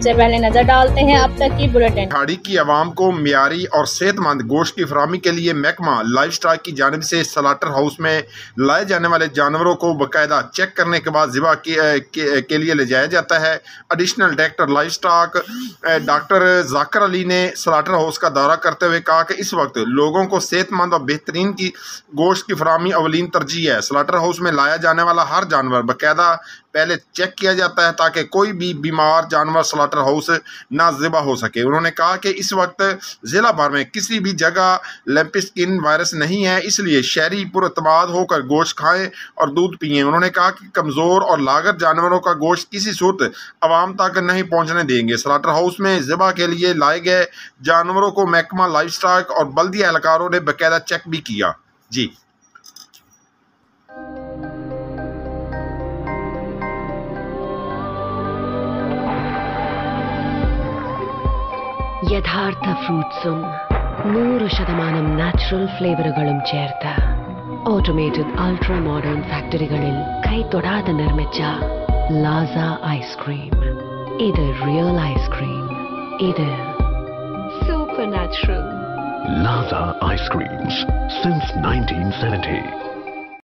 سے پہلے نظر ڈالتے ہیں اب تک کی بلیٹن۔ وہاڑی کی عوام کو معیاری اور صحت مند گوشت کی فراہمی کے لیے محکمہ لائیو سٹاک کی جانب سے سلاٹر ہاؤس میں لائے جانے والے جانوروں کو باقاعدہ چیک کرنے کے بعد ذبح کے لیے لے جایا جاتا ہے۔ Additional director livestock doctor Zakir Ali نے سلاٹر ہاؤس کا دورہ کرتے ہوئے کہا کہ اس وقت لوگوں کو صحت مند اور بہترین کی گوشت کی فراہمی اولین ترجیح ہے۔ سلاٹر ہاؤس میں لایا جانے والا ہر جانور باقاعدہ پہلے چیک کیا جاتا ہے تاکہ کوئی بھی بیمار جانور سلاٹر ہاؤس نہ ذبح ہو سکے۔ انہوں نے کہا کہ اس وقت ضلع بھر میں کسی بھی جگہ لیمپسکن وائرس نہیں ہے، اس لیے شہری پراعتماد ہو کر گوشت کھائیں اور دودھ پئیں۔ انہوں نے کہا کہ کمزور اور لاغر جانوروں کا گوشت کسی صورت عوام تک نہیں پہنچنے دیں گے۔ سلاٹر ہاؤس میں ذبح کے لیے لائے گئے جانوروں کو محکمہ لائیو سٹاک اور بلدیہ اہلکاروں نے باقاعدہ چیک بھی کیا۔ جی യഥാർത്ഥ ഫ്രൂട്ട്സും 100% നാച്ചുറൽ ഫ്ലേവറുകളും ചേർത്ത് ഓട്ടോമേറ്റഡ് അൾട്രാ മോഡേൺ ഫാക്ടറികളിൽ കൈതൊടാതെ നിർമ്മിച്ച ലാസ ഐസ്ക്രീം. ഇത് റിയൽ ഐസ്ക്രീം. ഇത് super natural. Laza Ice Creams since 1970.